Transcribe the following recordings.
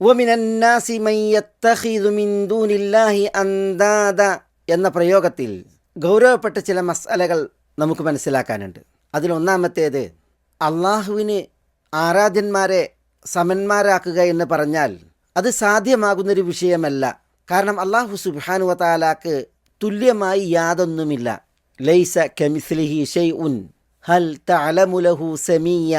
വമിനന്നാസി മൻ യത്തഖിദു മിൻ ദൂനില്ലാഹി അന്ദാദ എന്ന പ്രയോഗത്തിൽ ഗൗരവപ്പെട്ട ചില മസ്അലകൾ നമുക്ക് മനസ്സിലാക്കാനുണ്ട്. അതിലൊന്നാമത്തേത്, അള്ളാഹുവിന് ആരാധ്യന്മാരെ സമന്മാരാക്കുക എന്ന് പറഞ്ഞാൽ അത് സാധ്യമാകുന്നൊരു വിഷയമല്ല. കാരണം അള്ളാഹു സുബ്ഹാനഹു വ തആലാക്ക് തുല്യമായി യാതൊന്നുമില്ല. ലൈസ കമിസ്ലിഹി ഷൈഉൻ ഹൽ തഅലമു ലഹു സമീയ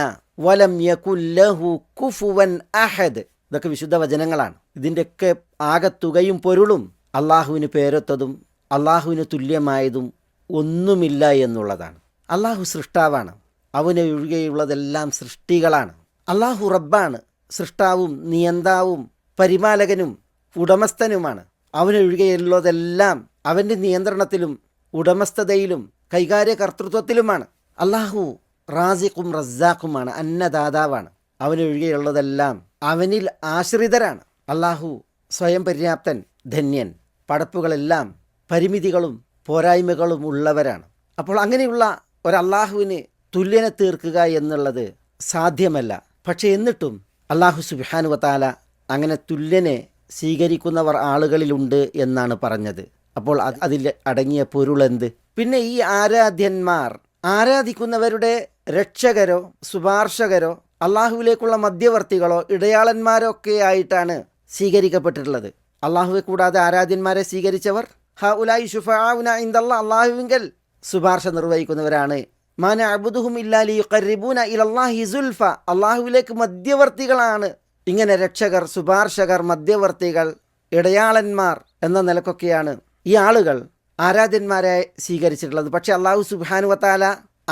വലം യകുൽ ലഹു കുഫുവൻ അഹദ്. ഇതൊക്കെ വിശുദ്ധ വചനങ്ങളാണ്. ഇതിൻ്റെയൊക്കെ ആകത്തുകയും പൊരുളും അള്ളാഹുവിന് പേരൊത്തതും അള്ളാഹുവിന് തുല്യമായതും ഒന്നുമില്ല എന്നുള്ളതാണ്. അള്ളാഹു സൃഷ്ടാവാണ്. അവന് ഒഴികെയുള്ളതെല്ലാം സൃഷ്ടികളാണ്. അള്ളാഹു റബ്ബാണ്. സൃഷ്ടാവും നിയന്താവും പരിപാലകനും ഉടമസ്ഥനുമാണ്. അവനൊഴികെയുള്ളതെല്ലാം അവൻ്റെ നിയന്ത്രണത്തിലും ഉടമസ്ഥതയിലും കൈകാര്യകർത്തൃത്വത്തിലുമാണ്. അള്ളാഹു റാസിഖും റസ്സാഖുമാണ്, അന്നദാതാവാണ്. അവനൊഴികെയുള്ളതെല്ലാം അവനിൽ ആശ്രിതരാണ്. അള്ളാഹു സ്വയം പര്യാപ്തൻ, ധന്യൻ. പടപ്പുകളെല്ലാം പരിമിതികളും പോരായ്മകളും ഉള്ളവരാണ്. അപ്പോൾ അങ്ങനെയുള്ള ഒരല്ലാഹുവിന് തുല്യനെ തീർക്കുക എന്നുള്ളത് സാധ്യമല്ല. പക്ഷേ എന്നിട്ടും അള്ളാഹു സുബ്ഹാനഹു വ തആല അങ്ങനെ തുല്യനെ സ്വീകരിക്കുന്നവർ ആളുകളിലുണ്ട് എന്നാണ് പറഞ്ഞത്. അപ്പോൾ അതിൽ അടങ്ങിയ പൊരുളെന്ത്? പിന്നെ ഈ ആരാധ്യന്മാർ ആരാധിക്കുന്നവരുടെ രക്ഷകരോ ശുപാർശകരോ അള്ളാഹുവിലേക്കുള്ള മധ്യവർത്തികളോ ഇടയാളന്മാരോ ഒക്കെ ആയിട്ടാണ് സ്വീകരിക്കപ്പെട്ടിട്ടുള്ളത്. അള്ളാഹുവെ കൂടാതെ ആരാധ്യന്മാരെ സ്വീകരിച്ചവർ ഹഉലായി ശുഫാഉന ഇൻദല്ലാഹ്, അള്ളാഹുവിങ്കൽ ശുപാർശ നിർവഹിക്കുന്നവരാണ്. മാ നഅ്ബുദുഹും ഇല്ലാ ലിയുഖർരിബൂന ഇലല്ലാഹി സുൽഫ, അള്ളാഹുവിലേക്ക് മധ്യവർത്തികളാണ്. ഇങ്ങനെ രക്ഷകർ, ശുപാർശകർ, മധ്യവർത്തികൾ, ഇടയാളന്മാർ എന്ന നിലക്കൊക്കെയാണ് ഈ ആളുകൾ ആരാധ്യന്മാരെ സ്വീകരിച്ചിട്ടുള്ളത്. പക്ഷേ അള്ളാഹു സുബ്ഹാനഹു വ തആല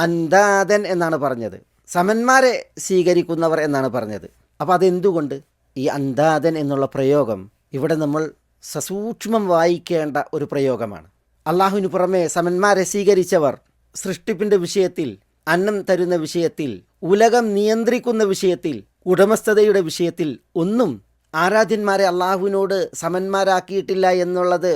അന്ദാദൻ എന്നാണ് പറഞ്ഞത്, സമന്മാരെ സ്വീകരിക്കുന്നവർ എന്നാണ് പറഞ്ഞത്. അപ്പോൾ അതെന്തുകൊണ്ട്? ഈ അന്ദാദൻ എന്നുള്ള പ്രയോഗം ഇവിടെ നമ്മൾ സസൂക്ഷ്മം വായിക്കേണ്ട ഒരു പ്രയോഗമാണ്. അള്ളാഹുവിന് പുറമെ സമന്മാരെ സ്വീകരിച്ചവർ സൃഷ്ടിപ്പിൻ്റെ വിഷയത്തിൽ, അന്നം തരുന്ന വിഷയത്തിൽ, ഉലകം നിയന്ത്രിക്കുന്ന വിഷയത്തിൽ, ഉടമസ്ഥതയുടെ വിഷയത്തിൽ ഒന്നും ആരാധ്യന്മാരെ അള്ളാഹുവിനോട് സമന്മാരാക്കിയിട്ടില്ല എന്നുള്ളത്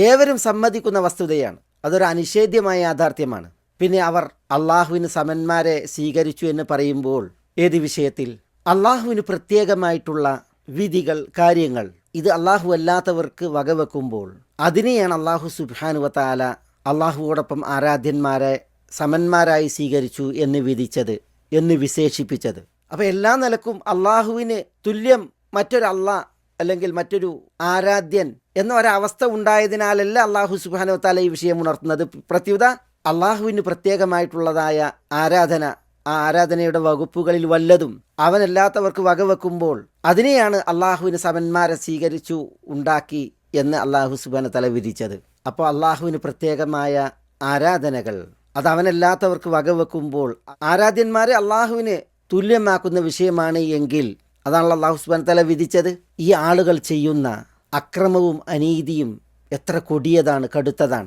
ഏവരും സമ്മതിക്കുന്ന വസ്തുതയാണ്. അതൊരു അനിഷേധ്യമായ യാഥാർത്ഥ്യമാണ്. പിന്നെ അവർ അള്ളാഹുവിന് സമന്മാരെ സ്വീകരിച്ചു എന്ന് പറയുമ്പോൾ ഏത് വിഷയത്തിൽ? അള്ളാഹുവിന് പ്രത്യേകമായിട്ടുള്ള വിധികൾ, കാര്യങ്ങൾ ഇത് അള്ളാഹു അല്ലാത്തവർക്ക് വകവെക്കുമ്പോൾ അതിനെയാണ് അള്ളാഹു സുബ്ഹാനഹു വ തആല അള്ളാഹുവോടൊപ്പം ആരാധ്യന്മാരെ സമന്മാരായി സ്വീകരിച്ചു എന്ന് വിധിച്ചത്, എന്ന് വിശേഷിപ്പിച്ചത്. അപ്പോൾ എല്ലാ നിലക്കും അള്ളാഹുവിന് തുല്യം മറ്റൊരു അള്ളാഹ് അല്ലെങ്കിൽ മറ്റൊരു ആരാധ്യൻ എന്ന ഒരവസ്ഥ ഉണ്ടായതിനാലല്ല അള്ളാഹു സുബ്ഹാനഹു വ തആല ഈ വിഷയം ഉണർത്തുന്നത്. പ്രത്യുത അള്ളാഹുവിന് പ്രത്യേകമായിട്ടുള്ളതായ ആരാധന, ആ ആരാധനയുടെ വകുപ്പുകളിൽ വല്ലതും അവനല്ലാത്തവർക്ക് വകവെക്കുമ്പോൾ അതിനെയാണ് അള്ളാഹുവിന് സമന്മാരെ സ്വീകരിച്ചു ഉണ്ടാക്കി എന്ന് അള്ളാഹു സുബ്ഹാനഹു വ തആല വിധിച്ചത്. അപ്പോൾ അള്ളാഹുവിന് പ്രത്യേകമായ ആരാധനകൾ അത് അവനല്ലാത്തവർക്ക് വകവെക്കുമ്പോൾ ആരാധ്യന്മാരെ അള്ളാഹുവിന് തുല്യമാക്കുന്ന വിഷയമാണ് എങ്കിൽ അതാണല്ലോ അള്ളാഹു സുബ്ഹാനഹു വ തആല വിധിച്ചത്. ഈ ആളുകൾ ചെയ്യുന്ന അക്രമവും അനീതിയും എത്ര കൊടിയതാണ്, കടുത്തതാണ്.